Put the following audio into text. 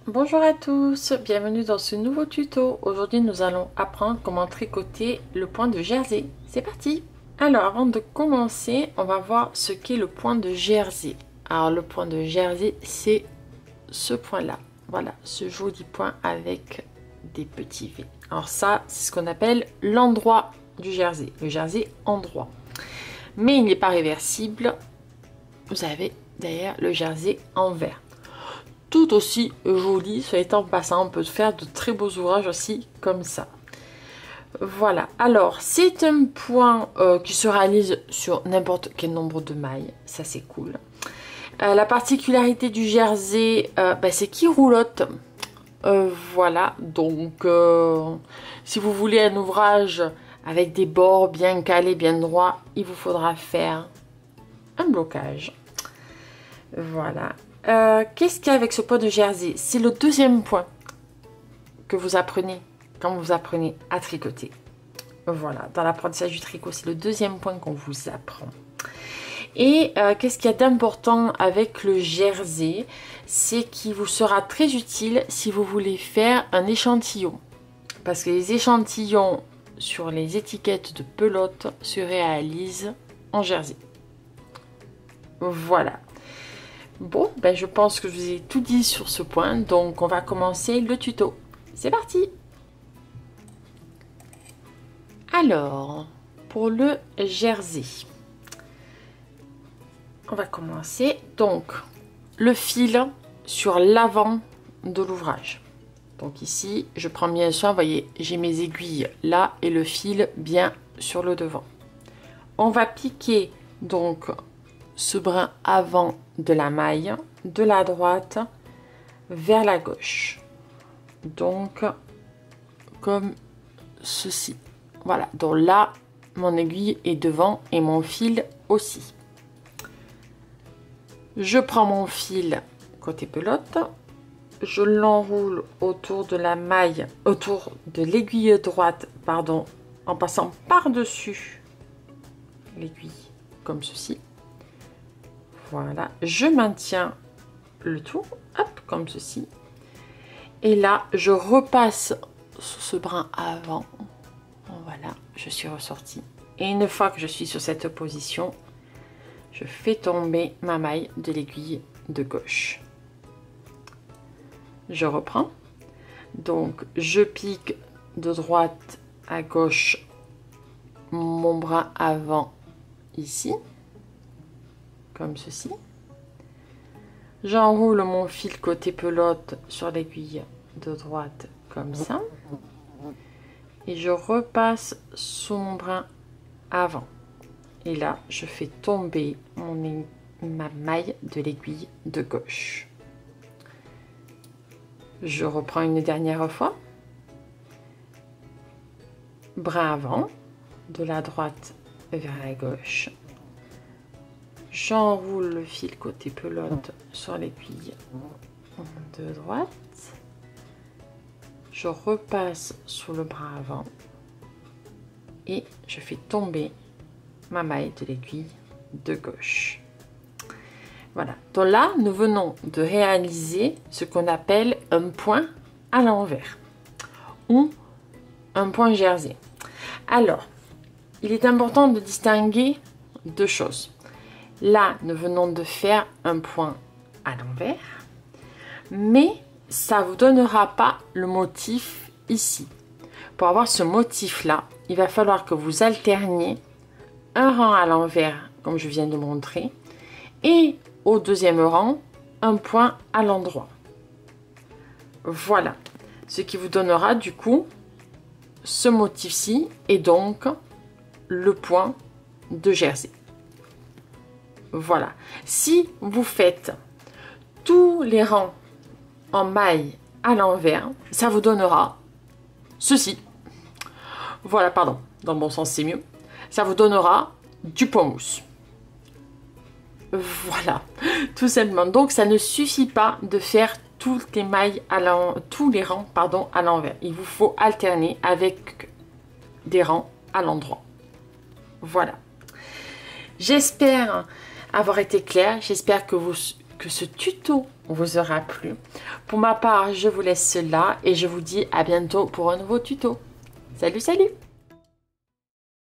Bonjour à tous, bienvenue dans ce nouveau tuto. Aujourd'hui nous allons apprendre comment tricoter le point de jersey. C'est parti! Alors avant de commencer, on va voir ce qu'est le point de jersey. Alors le point de jersey, c'est ce point là. Voilà, ce joli point avec des petits V. Alors ça, c'est ce qu'on appelle l'endroit du jersey. Le jersey endroit. Mais il n'est pas réversible. Vous avez derrière le jersey envers. Tout aussi joli, soit étant passant, on peut faire de très beaux ouvrages aussi comme ça. Voilà, alors c'est un point qui se réalise sur n'importe quel nombre de mailles, ça c'est cool. La particularité du jersey, c'est qu'il roulotte. Voilà, donc si vous voulez un ouvrage avec des bords bien calés, bien droits, il vous faudra faire un blocage. Voilà. Qu'est-ce qu'il y a avec ce point de jersey? C'est le deuxième point que vous apprenez quand vous apprenez à tricoter. Voilà, dans l'apprentissage du tricot, c'est le deuxième point qu'on vous apprend. Et qu'est-ce qu'il y a d'important avec le jersey? C'est qu'il vous sera très utile si vous voulez faire un échantillon. Parce que les échantillons sur les étiquettes de pelote se réalisent en jersey. Voilà. Bon, je pense que je vous ai tout dit sur ce point, donc on va commencer le tuto. C'est parti! Alors, pour le jersey, on va commencer. Donc, le fil sur l'avant de l'ouvrage. Donc ici, je prends bien soin, vous voyez, j'ai mes aiguilles là et le fil bien sur le devant. On va piquer donc ce brin avant de la maille, de la droite vers la gauche. Donc, comme ceci. Voilà, donc là, mon aiguille est devant et mon fil aussi. Je prends mon fil côté pelote, je l'enroule autour de la maille, autour de l'aiguille droite, pardon, en passant par-dessus l'aiguille, comme ceci. Voilà, je maintiens le tout, hop, comme ceci. Et là, je repasse sur ce brin avant. Voilà, je suis ressortie. Et une fois que je suis sur cette position, je fais tomber ma maille de l'aiguille de gauche. Je reprends. Donc, je pique de droite à gauche mon brin avant ici. Comme ceci. J'enroule mon fil côté pelote sur l'aiguille de droite comme ça. Et je repasse sous mon brin avant. Et là, je fais tomber ma maille de l'aiguille de gauche. Je reprends une dernière fois. Brin avant, de la droite vers la gauche. J'enroule le fil côté pelote sur l'aiguille de droite. Je repasse sous le bras avant et je fais tomber ma maille de l'aiguille de gauche. Voilà. Donc là, nous venons de réaliser ce qu'on appelle un point à l'envers ou un point jersey. Alors, il est important de distinguer deux choses. Là, nous venons de faire un point à l'envers, mais ça ne vous donnera pas le motif ici. Pour avoir ce motif-là, il va falloir que vous alterniez un rang à l'envers, comme je viens de montrer, et au deuxième rang, un point à l'endroit. Voilà, ce qui vous donnera du coup ce motif-ci et donc le point de jersey. Voilà, si vous faites tous les rangs en maille à l'envers, ça vous donnera ceci. Voilà, pardon, dans le bon sens c'est mieux. Ça vous donnera du point mousse. Voilà, tout simplement. Donc ça ne suffit pas de faire toutes les mailles tous les rangs pardon, à l'envers. Il vous faut alterner avec des rangs à l'endroit. Voilà. J'espère avoir été claire. J'espère que ce tuto vous aura plu. Pour ma part, je vous laisse là et je vous dis à bientôt pour un nouveau tuto. Salut, salut!